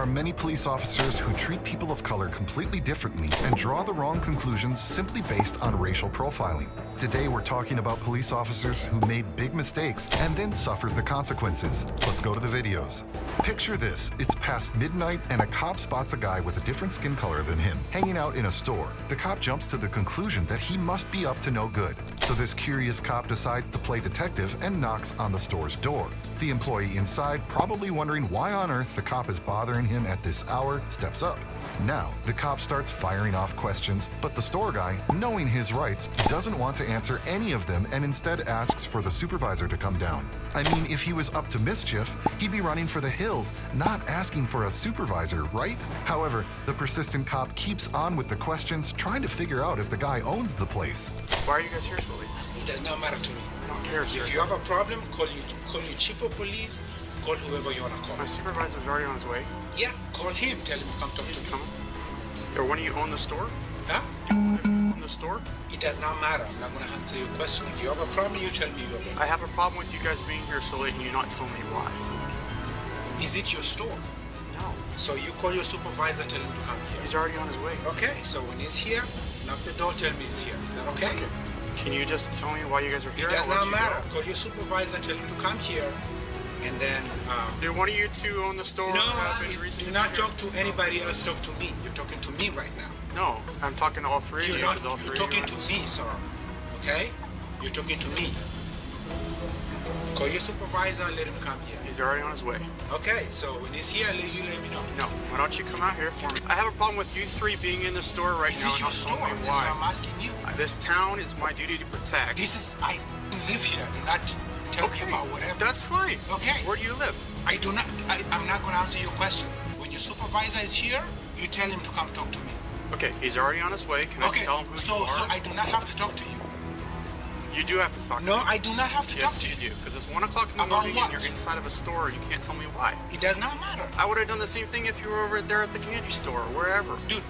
are many police officers who treat people of color completely differently and draw the wrong conclusions simply based on racial profiling. Today we're talking about police officers who made big mistakes and then suffered the consequences. Let's go to the videos. Picture this, it's past midnight and a cop spots a guy with a different skin color than him hanging out in a store. The cop jumps to the conclusion that he must be up to no good. So this curious cop decides to play detective and knocks on the store's door. The employee inside, probably wondering why on earth the cop is bothering him at this hour, steps up. Now, the cop starts firing off questions, but the store guy, knowing his rights, doesn't want to answer any of them and instead asks for the supervisor to come down. I mean, if he was up to mischief, he'd be running for the hills, not asking for a supervisor, right? However, the persistent cop keeps on with the questions, trying to figure out if the guy owns the place. Why are you guys here, Sully? It does not matter to me. I don't care, sir. If you have a problem, call your chief of police, call whoever you want to call. My supervisor's already on his way. Yeah, call him, tell him to come talk He's to me. coming. Or when do you own the store? Huh? Do you own the store? It does not matter. I'm not going to answer your question. If you have a problem, you tell me you have a problem. I have a problem with you guys being here so late and you not telling me why. Is it your store? No. So you call your supervisor, tell him to come here. He's already on his way. Okay, so when he's here, knock the door, tell me he's here. Is that okay? Okay. Can you just tell me why you guys are here? It does I'll let not you matter. go. Call your supervisor, tell him to come here, and then... Do one of you two own the store? no, have any reason do to not be here? talk to anybody else, talk to me. You're talking to me right now. No, I'm talking to all three of You're you. not, 'cause all you're three of you talking are to in the me, sir. Okay? You're talking to me. Call your supervisor and let him come here. He's already on his way. Okay, so when he's here, you let me know. No, why don't you come out here for me? I have a problem with you three being in the store right Is now. this your and not store? telling me That's why I'm why. asking you. This town is my duty to protect. I live here. Do not tell me Okay, about whatever. that's fine. Okay. Where do you live? I'm not going to answer your question. When your supervisor is here, you tell him to come talk to me. Okay, he's already on his way. Can I Okay, tell him who you are? so I do not have to talk to you. You do have to talk to No, me. I do not have to talk Yes, to you you. do. Because it's 1 o'clock in the About morning what? and you're inside of a store and you can't tell me why. It does not matter. I would have done the same thing if you were over there at the candy store or wherever. Dude,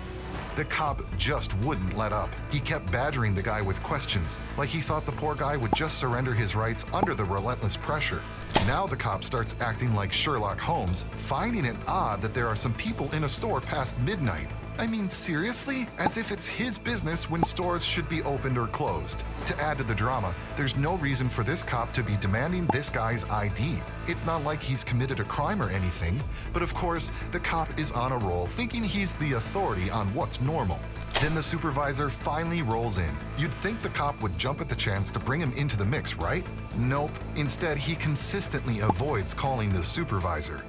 The cop just wouldn't let up. He kept badgering the guy with questions, like he thought the poor guy would just surrender his rights under the relentless pressure. Now the cop starts acting like Sherlock Holmes, finding it odd that there are some people in a store past midnight. I mean, seriously? As if it's his business when stores should be opened or closed. To add to the drama, there's no reason for this cop to be demanding this guy's ID. It's not like he's committed a crime or anything, but of course, the cop is on a roll, thinking he's the authority on what's normal. Then the supervisor finally rolls in. You'd think the cop would jump at the chance to bring him into the mix, right? Nope. Instead, he consistently avoids calling the supervisor.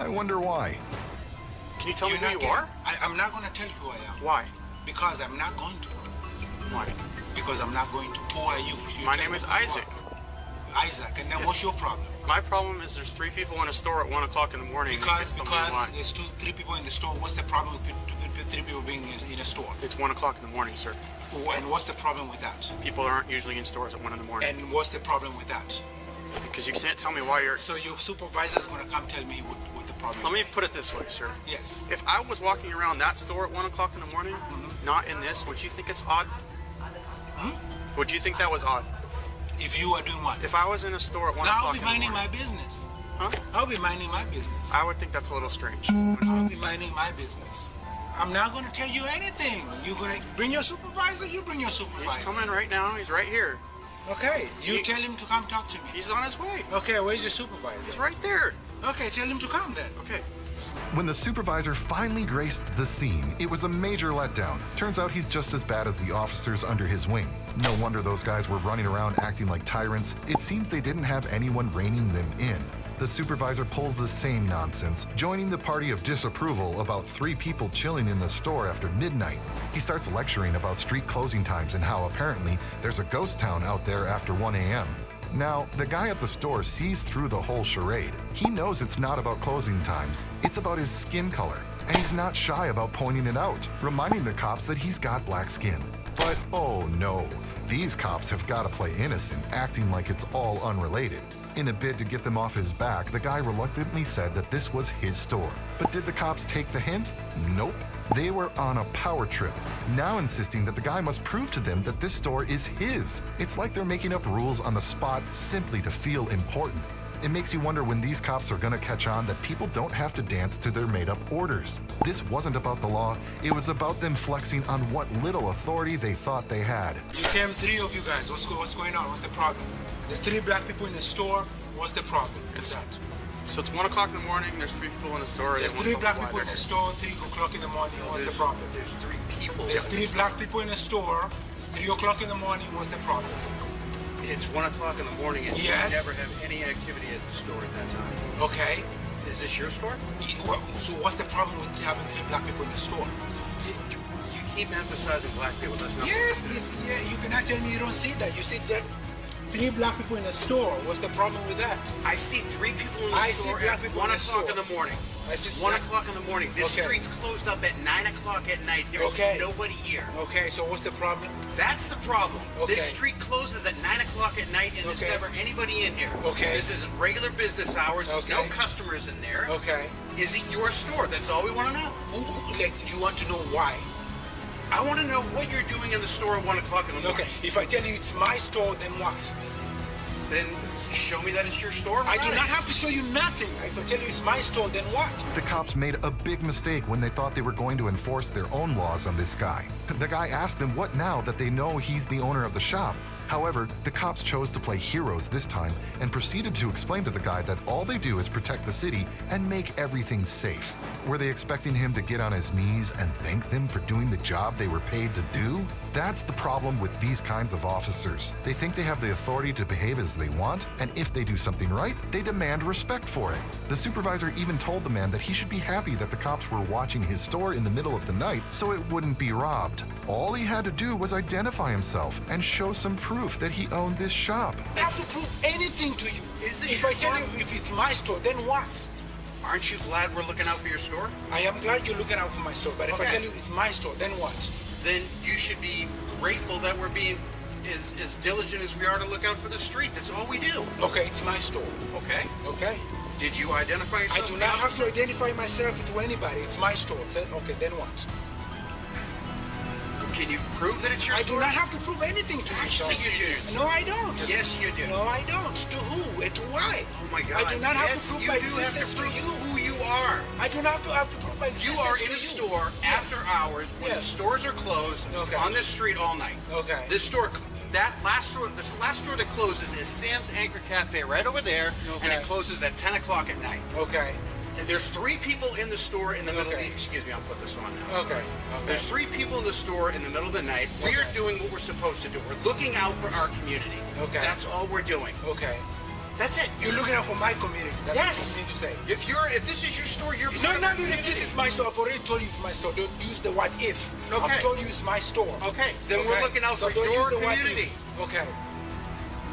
I wonder why. Can you tell me you're who not you are? I'm not going to tell you who I am. Why? Because I'm not going to. Why? Because I'm not going to. Who are you? My name is Isaac. Isaac. And then what's your problem? My problem is there's 3 people in a store at 1 o'clock in the morning. and you Because can't tell me why. there's 3 people in the store. What's the problem with 3 people being in a store? It's 1 o'clock in the morning, sir. And what's the problem with that? People aren't usually in stores at 1 in the morning. And what's the problem with that? Because you can't tell me why you're... So your supervisor's going to come tell me what the problem Let me is. put it this way, sir. Yes. If I was walking around that store at 1 o'clock in the morning, not in this, would you think it's odd? Would you think that was odd? If you are doing what? If I was in a store at 1 Now I'll o'clock be in the minding morning... my business. Huh? I'll be minding my business. I would think that's a little strange. I'll be minding my business. I'm not going to tell you anything. You're going to bring your supervisor, you bring your supervisor. He's coming right now. He's right here. Okay, you tell him to come talk to me. He's on his way. Okay, where's your supervisor? He's right there. Okay, tell him to come then. Okay. When the supervisor finally graced the scene, it was a major letdown. Turns out he's just as bad as the officers under his wing. No wonder those guys were running around acting like tyrants. It seems they didn't have anyone reining them in. The supervisor pulls the same nonsense, joining the party of disapproval about 3 people chilling in the store after midnight. He starts lecturing about street closing times and how apparently there's a ghost town out there after 1 a.m. Now, the guy at the store sees through the whole charade. He knows it's not about closing times, it's about his skin color. And he's not shy about pointing it out, reminding the cops that he's got black skin. But oh no, these cops have got to play innocent, acting like it's all unrelated. In a bid to get them off his back, the guy reluctantly said that this was his store. But did the cops take the hint? Nope. They were on a power trip, now insisting that the guy must prove to them that this store is his. It's like they're making up rules on the spot simply to feel important. It makes you wonder when these cops are gonna catch on that people don't have to dance to their made-up orders. This wasn't about the law, it was about them flexing on what little authority they thought they had. You came, three of you guys. What's going on? What's the problem? There's three black people in the store. What's the problem? It's that. So it's 1 o'clock in the morning. There's 3 people in the store. There's they want 3 something black to people lie in the there. store. 3 o'clock in the morning. What's the problem? There's 3 people. There's in 3 the black people in the store. It's 3 o'clock in the morning. What's the problem? It's 1 o'clock in the morning, and Yes. you never have any activity at the store at that time. Okay. Is this your store? So what's the problem with having 3 black people in the store? You keep emphasizing black people. That's not. Yes, you cannot tell me you don't see that. You see that 3 black people in the store. What's the problem with that? I see 3 people in the I see store black at people 1 in the o'clock store. in the morning. I see 1 black- o'clock in the morning. This Okay. street's closed up at 9 o'clock at night. There's Okay. nobody here. Okay, so what's the problem? That's the problem. Okay. This street closes at 9 o'clock at night, and Okay. there's never anybody in here. Okay. This isn't regular business hours. There's no Okay. customers in there. Okay. Is it your store? That's all we want to know. Like, you want to know why? I want to know what you're doing in the store at 1 o'clock in the morning. Okay, if I tell you it's my store, then what? Then show me that it's your store. I do not have to show you nothing. If I tell you it's my store, then what? The cops made a big mistake when they thought they were going to enforce their own laws on this guy. The guy asked them what now that they know he's the owner of the shop. However, the cops chose to play heroes this time and proceeded to explain to the guy that all they do is protect the city and make everything safe. Were they expecting him to get on his knees and thank them for doing the job they were paid to do? That's the problem with these kinds of officers. They think they have the authority to behave as they want, and if they do something right, they demand respect for it. The supervisor even told the man that he should be happy that the cops were watching his store in the middle of the night so it wouldn't be robbed. All he had to do was identify himself and show some proof that he owned this shop. I have to prove anything to you. Is this if your I tell store? you if it's my store, then what? Aren't you glad we're looking out for your store? I am glad you're looking out for my store, but if I Okay. tell you it's my store, then what? Then you should be grateful that we're being as diligent as we are to look out for the street. That's all we do. Okay, it's my store. Okay. Okay? Did you identify yourself? I do not have to identify myself to anybody. It's my store. Okay, then what? Can you prove that it's your I store? do not have to prove anything to you. Actually, Sean. you do. No, I don't. Yes, you do. No, I don't. To who and to why? Oh my God. I do not have Yes, to prove you my do have to existence to prove you. who you are. I do not have to prove my You existence are to in a you. store after hours when Yes. the stores are closed Okay. on this street all night. Okay. This store, the last store that closes is Sam's Anchor Cafe right over there, and Okay. it closes at 10 o'clock at night. Okay. And there's 3 people in the store in the middle of Okay. the, excuse me, I'll put this on now. Okay. There's 3 people in the store in the middle of the night. We are Okay. doing what we're supposed to do. We're looking out for our community. Okay. That's all we're doing. Okay. That's it. You're looking out for my community. That's Yes. what you need to say. If this is your store, you're No, part of no, our no, community. this is my store. I've already told you it's my store. Don't use the word if. Okay. I've told you it's my store. Okay, then we're looking out So for don't your use the word community. if. Okay.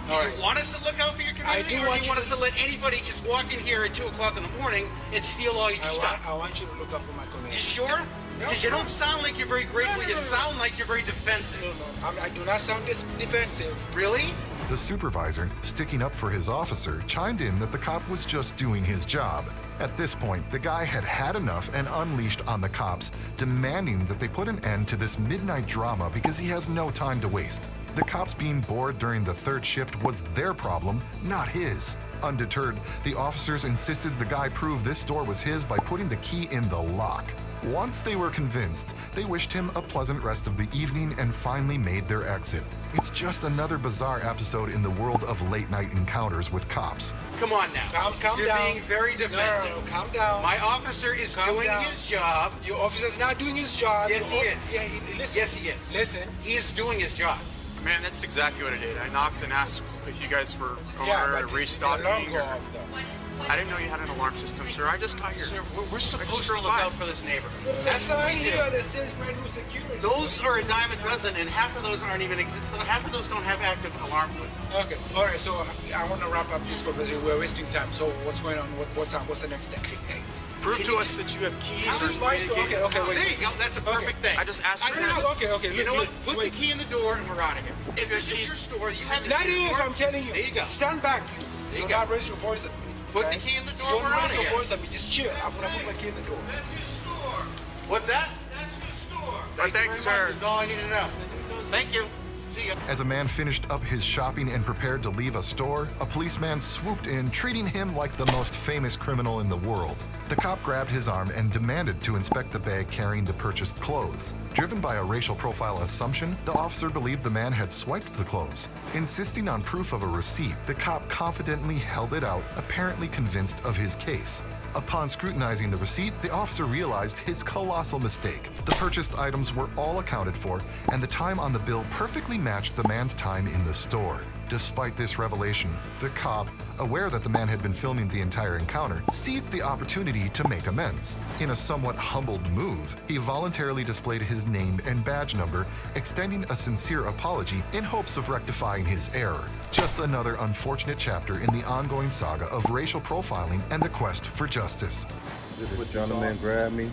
Do All you right. want us to look out for your community, do or want do you you want to- us to let anybody just walk in here at 2 o'clock in the morning and steal all your stuff? I want you to look out for my You community. sure? Because you don't sound like you're very grateful. No, no, You no, no. sound like you're very defensive. No, I do not sound defensive. Really? The supervisor, sticking up for his officer, chimed in that the cop was just doing his job. At this point, the guy had had enough and unleashed on the cops, demanding that they put an end to this midnight drama because he has no time to waste. The cops being bored during the third shift was their problem, not his. Undeterred, the officers insisted the guy prove this store was his by putting the key in the lock. Once they were convinced, they wished him a pleasant rest of the evening and finally made their exit. It's just another bizarre episode in the world of late-night encounters with cops. Come on now. Calm You're down. being very defensive. No, calm down. My officer is Calm doing down. his job. Your officer's not doing his job. Yes, he is. Yeah, listen. Yes, he is. Listen. He is doing his job. Man, that's exactly what I did. I knocked and asked if you guys were Yeah, over but the restocking. alarm go or- off, though. I didn't know you had an alarm system, sir. I just got here. Sir, we're supposed just to look drove by. out for this neighborhood. There's a That's what sign we do. here that says Redwood Security. Those are a dime a dozen, and half of those aren't even half of those don't have active alarm foot. Okay. All right. So I want to wrap up this conversation. We're wasting time. So what's going on? What's the next step? Prove to us that you have keys This or is my store. communicate. Okay, wait. There you go. That's a perfect thing. I just asked I for know. that. Okay. You know what? look, Put wait. the key in the door, and we're out of here. If this is your store, you have the That key in the is, door. I'm telling you. There you go. Stand back, please. There you Do go. not raise your voice at me. Put okay? the key in the door, Don't we're raise outta your here. voice at me. Just chill. I'm gonna put my key in the door. That's his store. What's that? That's his store. Thank you Thanks, very much. sir. That's all I need to know. Thank you. See ya. As a man finished up his shopping and prepared to leave a store, a policeman swooped in, treating him like the most famous criminal in the world. The cop grabbed his arm and demanded to inspect the bag carrying the purchased clothes. Driven by a racial profile assumption, the officer believed the man had swiped the clothes. Insisting on proof of a receipt, the cop confidently held it out, apparently convinced of his case. Upon scrutinizing the receipt, the officer realized his colossal mistake. The purchased items were all accounted for, and the time on the bill perfectly matched the man's time in the store. Despite this revelation, the cop, aware that the man had been filming the entire encounter, seized the opportunity to make amends. In a somewhat humbled move, he voluntarily displayed his name and badge number, extending a sincere apology in hopes of rectifying his error. Just another unfortunate chapter in the ongoing saga of racial profiling and the quest for justice. This gentleman grabbed me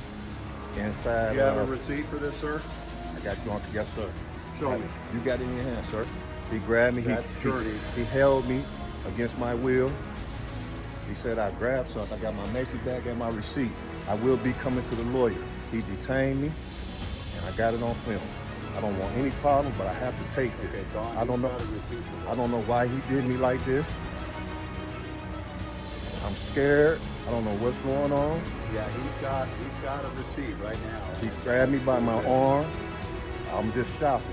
inside. Do you have a receipt for this, sir? I got you on. Yes, sir. Show me. You got it in your hand, sir. He grabbed me. That's journeys. He held me against my will. He said I grabbed something. I got my Macy's bag and my receipt. I will be coming to the lawyer. He detained me, and I got it on film. I don't want any problems, but I have to take this. Okay, Don, I don't know. I don't know why he did me like this. I'm scared. I don't know what's going on. Yeah, he's got a receipt right now. He grabbed me by my arm. I'm just shopping.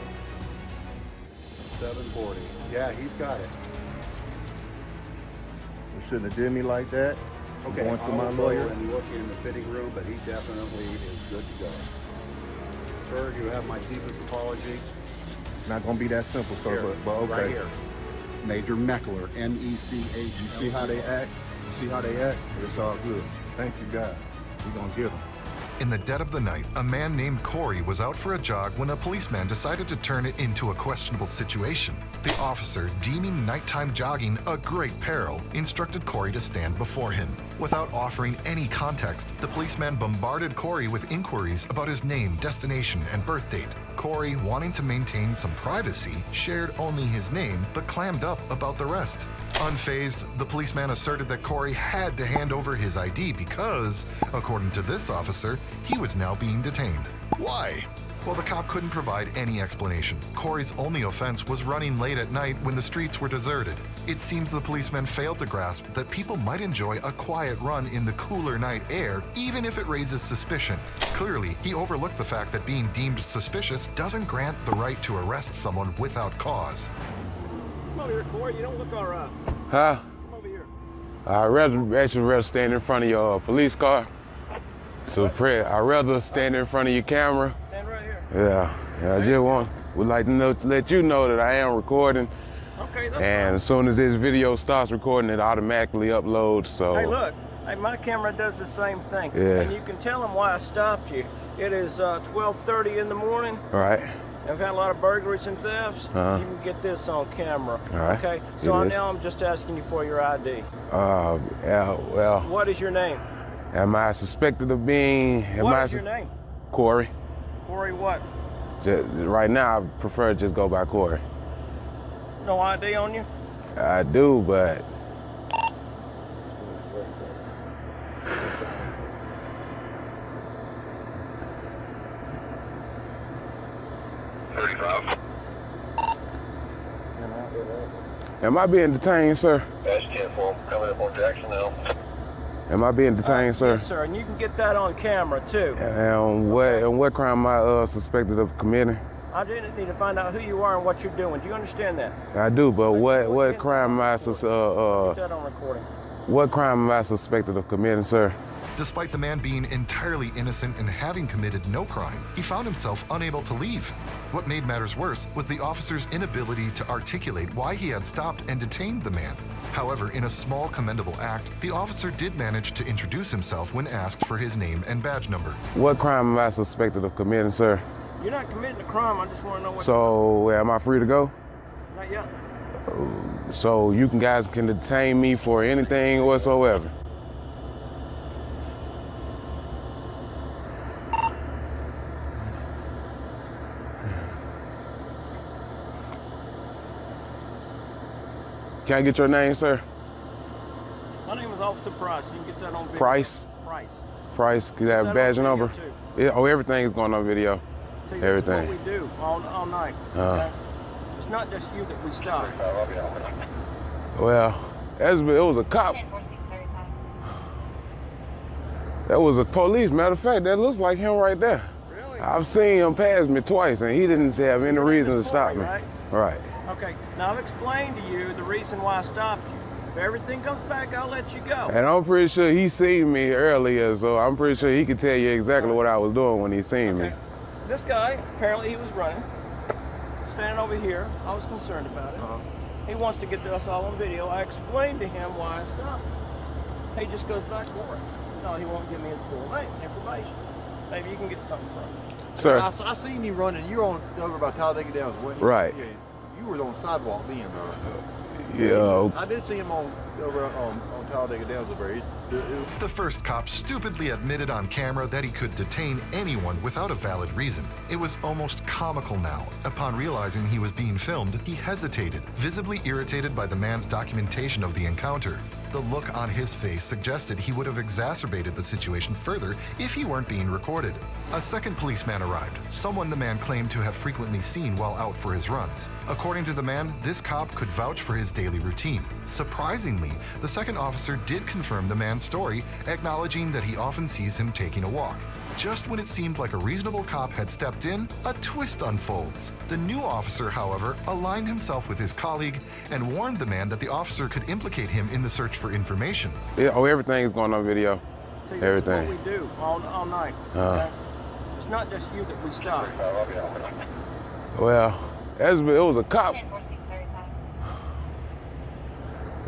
740. Yeah, he's got it. You shouldn't have did me like that. I'm Okay, going to I'll my go lawyer. and look in the fitting room, but he definitely is good to go. Sir, you have my deepest apology. Not gonna be that simple, sir, Here, but okay. Right here. Major Meckler, M-E-C-H. You see how they act? You see how they act? It's all good. Thank you, God. We're gonna get them. In the dead of the night, a man named Corey was out for a jog when a policeman decided to turn it into a questionable situation. The officer, deeming nighttime jogging a great peril, instructed Corey to stand before him. Without offering any context, the policeman bombarded Corey with inquiries about his name, destination, and birth date. Corey, wanting to maintain some privacy, shared only his name, but clammed up about the rest. Unfazed, the policeman asserted that Corey had to hand over his ID because, according to this officer, he was now being detained. Why? Well, the cop couldn't provide any explanation. Corey's only offense was running late at night when the streets were deserted. It seems the policeman failed to grasp that people might enjoy a quiet run in the cooler night air, even if it raises suspicion. Clearly, he overlooked the fact that being deemed suspicious doesn't grant the right to arrest someone without cause. Come over here, Corey. You don't look all right. Huh? Come over here. I'd actually rather stand in front of your police car. So I'd rather stand in front of your camera. Stand right here. Yeah, I just would like to let you know that I am recording. Okay, that's And as soon as this video starts recording, it automatically uploads. So. fine. Hey, look. Hey, my camera does the same thing. Yeah. And you can tell them why I stopped you. It is 12:30 in the morning. All right. I've had a lot of burglaries and thefts. Uh-huh. You can get this on camera. All right. Okay. So It is. now I'm just asking you for your ID. Yeah. Well, What is your name? am I suspected of being? What is your name? Corey. Corey what? Right now, I prefer to just go by Corey. No ID on you? I do, but. Am I being detained, sir? Dash 10 form coming up on Jackson now. Am I being detained, sir? Yes, sir. And you can get that on camera too. And what crime am I suspected of committing? I didn't need to find out who you are and what you're doing. Do you understand that? I do, but what crime am I Put that on recording. what crime am I suspected of committing, sir? Despite the man being entirely innocent and having committed no crime, he found himself unable to leave. What made matters worse was the officer's inability to articulate why he had stopped and detained the man. However, in a small commendable act, the officer did manage to introduce himself when asked for his name and badge number. What crime am I suspected of committing, sir? You're not committing a crime. I just want to know what. So am I free to go? Not yet. So you guys can detain me for anything whatsoever. Can I get your name, sir? My name is Officer Price. You can get that on video. Price? Price. Price, Get that on badge video, number? too. Everything's going on video. See, this Everything. is what we do all night. Uh, Okay? It's not just you that we stopped. Well, it was a cop. That was a police. Matter of fact, that looks like him right there. Really? I've seen him pass me twice, and he didn't have any reason to stop me. Right? Right. Okay, now I've explained to you the reason why I stopped you. If everything comes back, I'll let you go. And I'm pretty sure he seen me earlier, so I'm pretty sure he could tell you exactly what I was doing when he seen me. This guy, apparently he was running, standing over here. I was concerned about it. He wants to get us all on video. I explained to him why I stopped him. He just goes back for it. No, he won't give me his full name, information. Maybe you can get something from him. Sir. I seen you running. You were on over by Talladega Downs, wasn't you? Right. Yeah, you were on the sidewalk then, though. Yeah. I did see him over on Talladega Downs over there. The first cop stupidly admitted on camera that he could detain anyone without a valid reason. It was almost comical now. Upon realizing he was being filmed, he hesitated, visibly irritated by the man's documentation of the encounter. The look on his face suggested he would have exacerbated the situation further if he weren't being recorded. A second policeman arrived, someone the man claimed to have frequently seen while out for his runs. According to the man, this cop could vouch for his daily routine. Surprisingly, the second officer did confirm the man's story, acknowledging that he often sees him taking a walk. Just when it seemed like a reasonable cop had stepped in, a twist unfolds. The new officer, however, aligned himself with his colleague and warned the man that the officer could implicate him in the search for information. Yeah, oh, everything's going on video. See, Everything. This is what we do all night. Okay? It's not just you that we stopped. Well, it was a cop.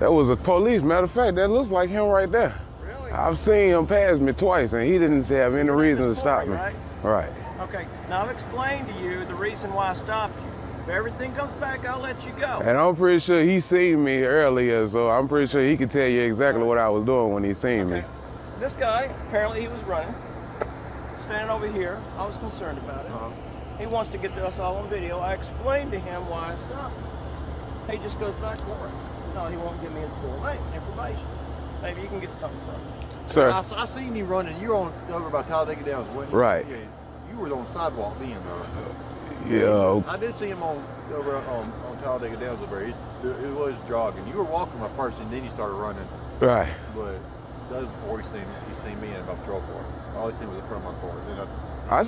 That was a police. Matter of fact, that looks like him right there. Really? I've seen him pass me twice, and he didn't have any reason to stop me. Right? Right. Okay, now I've explained to you the reason why I stopped you. If everything comes back, I'll let you go. And I'm pretty sure he seen me earlier, so I'm pretty sure he could tell you exactly what I was doing when he seen me. This guy, apparently he was running, standing over here. I was concerned about it. He wants to get us all on video. I explained to him why I stopped him. He just goes back for it. No, he won't give me his full name, information. Maybe you can get something from him. Sir. I seen you running. You were on over by Talladega Downs, wasn't you? Right. Yeah, you were on the sidewalk then, though. Yeah. I did see him over on Talladega Downs over there. It was jogging. You were walking at first, and then you started running. Right. But that was before he seen me in my patrol car. All he seen was the front of my car. Then I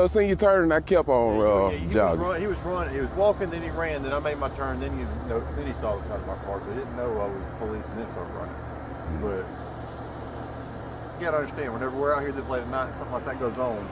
seen you turn, and I kept on jogging. he was running. He was walking, then he ran. Then I made my turn. Then then he saw the side of my car, but he didn't know I was police, and then started running. But you gotta understand, whenever we're out here this late at night, something like that goes on,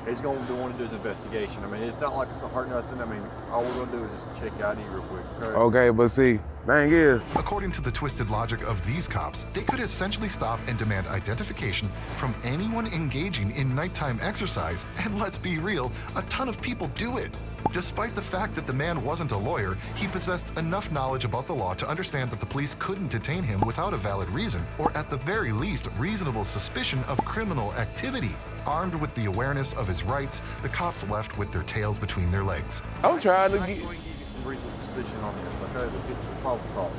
he's going to want to do his investigation. I mean, it's not like it's gonna hurt nothing. I mean, all we're gonna do is just check your ID real quick. Okay, but see, thing is, according to the twisted logic of these cops, they could essentially stop and demand identification from anyone engaging in nighttime exercise, and let's be real, a ton of people do it. Despite the fact that the man wasn't a lawyer, he possessed enough knowledge about the law to understand that the police couldn't detain him without a valid reason, or at the very least, reasonable suspicion of criminal activity. Armed with the awareness of his rights, the cops left with their tails between their legs. I'm trying to get... I'm going to give you some reasonable suspicion on this, okay? Let's get to the problem solved.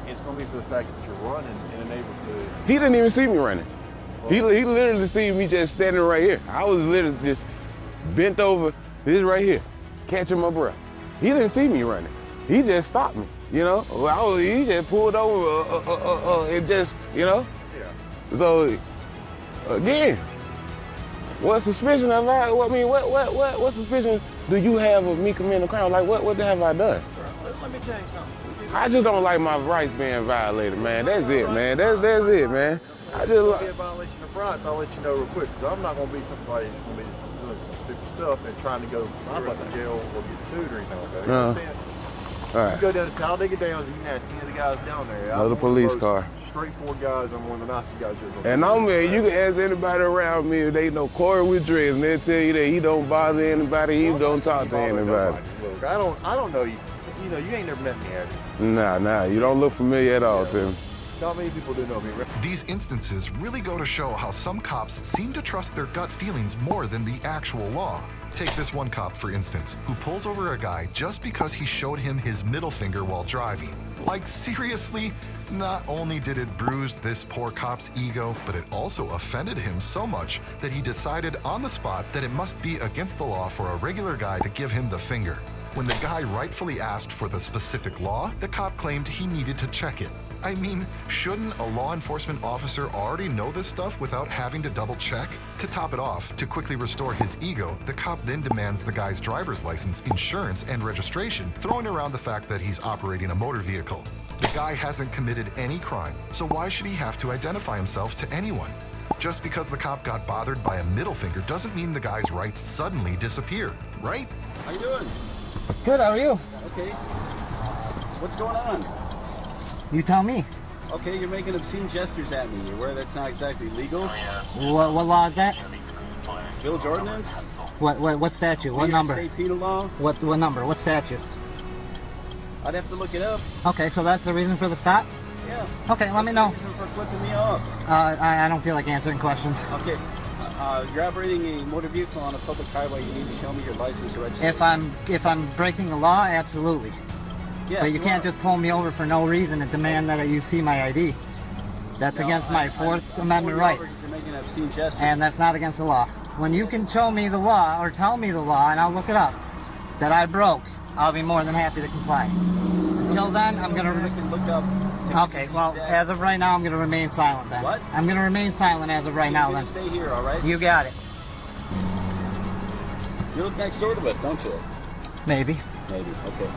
It's going to be for the fact that you're running in a neighborhood. He didn't even see me running. He literally see me just standing right here. I was literally just bent over, this right here, catching my breath. He didn't see me running. He just stopped me, you know? He just pulled over and just, you know? Yeah. So, again, what suspicion have I, what suspicion do you have of me committing a crime? Like, what have I done? Let me tell you something. I just don't like my rights being violated, man. That's it, man. That's it, man. I just If it's a violation of rights, I'll let you know real quick, because I'm not going to be somebody who's going to be doing some stupid stuff and trying to go to jail or get sued or anything like that. You understand? All right. You go down to Talladega Downs, you can ask any of the guys down there. Another police car. Straightforward guys. I'm one of the nicest guys you're And you can ask anybody around me if they know Corey with dreads, and they'll tell you that he don't bother anybody, he don't talk to anybody. Look, I don't know you. You know, you ain't never met me, have you? Nah, you don't look familiar at all, Tim. Not many people do know me. These instances really go to show how some cops seem to trust their gut feelings more than the actual law. Take this one cop, for instance, who pulls over a guy just because he showed him his middle finger while driving. Like, seriously? Not only did it bruise this poor cop's ego, but it also offended him so much that he decided on the spot that it must be against the law for a regular guy to give him the finger. When the guy rightfully asked for the specific law, the cop claimed he needed to check it. I mean, shouldn't a law enforcement officer already know this stuff without having to double check? To top it off, to quickly restore his ego, the cop then demands the guy's driver's license, insurance, and registration, throwing around the fact that he's operating a motor vehicle. The guy hasn't committed any crime, so why should he have to identify himself to anyone? Just because the cop got bothered by a middle finger doesn't mean the guy's rights suddenly disappear, right? How you doing? Good, how are you? Okay. What's going on? You tell me. Okay, you're making obscene gestures at me. You're aware that's not exactly legal? What law is that? Village ordinance? What statute? What number? State penal law? What number? What statute? I'd have to look it up. Okay, so that's the reason for the stop? Yeah. Okay, let me know. Reason for flipping me off. I don't feel like answering questions. Okay. You're operating a motor vehicle on a public highway. You need to show me your license or registration. If I'm breaking the law, absolutely. Yeah, but you can't just pull me over for no reason and demand that you see my ID. That's against my Fourth Amendment right. You're making obscene gestures. And that's not against the law. When you can show me the law or tell me the law and I'll look it up that I broke, I'll be more than happy to comply. Until then, I'm gonna. I can look up. Okay, well, as of right now, I'm gonna remain silent then. What? I'm gonna remain silent as of right now then. Stay here, all right? You got it. You live next door to us, don't you? Maybe. Maybe. Okay.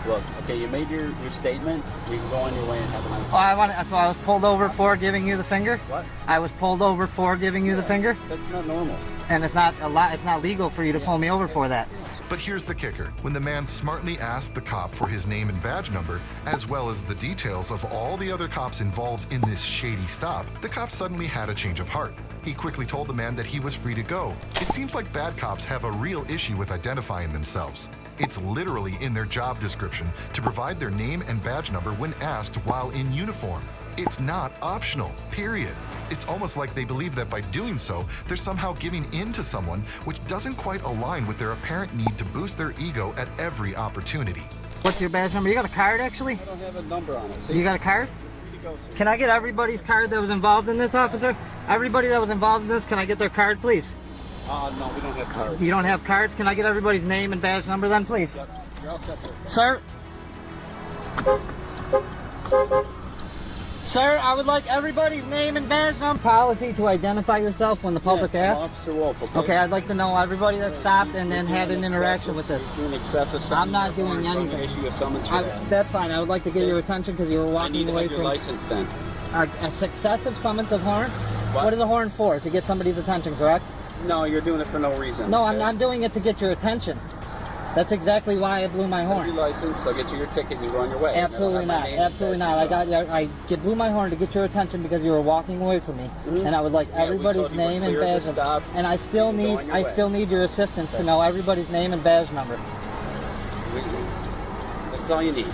Look, okay, you made your statement. You can go on your way and have a nice day. So I was pulled over for giving you the finger? What? I was pulled over for giving you the finger? That's not normal. And it's not legal for you to pull me over for that. But here's the kicker. When the man smartly asked the cop for his name and badge number, as well as the details of all the other cops involved in this shady stop, the cop suddenly had a change of heart. He quickly told the man that he was free to go. It seems like bad cops have a real issue with identifying themselves. It's literally in their job description to provide their name and badge number when asked while in uniform. It's not optional, period. It's almost like they believe that by doing so, they're somehow giving in to someone, which doesn't quite align with their apparent need to boost their ego at every opportunity. What's your badge number? You got a card, actually? I don't have a number on it. You got a card? Can I get everybody's card that was involved in this, officer? Everybody that was involved in this, can I get their card, please? No, we don't have cards. You don't have cards? Can I get everybody's name and badge number then, please? You're all set, sir. Sir, I would like everybody's name and badge number. Policy to identify yourself when the public asks. Officer Wolf, Okay, I'd like to know everybody that stopped and then had an interaction with this. Doing excessive summons. I'm not doing anything. Issue a summons for that. That's fine. I would like to get your attention because you were walking away from... I need to have your license then. A successive summons of horn? What? What is a horn for? To get somebody's attention, correct? No, you're doing it for no reason. No, I'm doing it to get your attention. That's exactly why I blew my horn. Your license, I'll get you your ticket and you go on your way. Absolutely not. Absolutely not. I blew my horn to get your attention because you were walking away from me, and I would like everybody's name and badge number. And I still need your assistance to know everybody's name and badge number. That's all you need.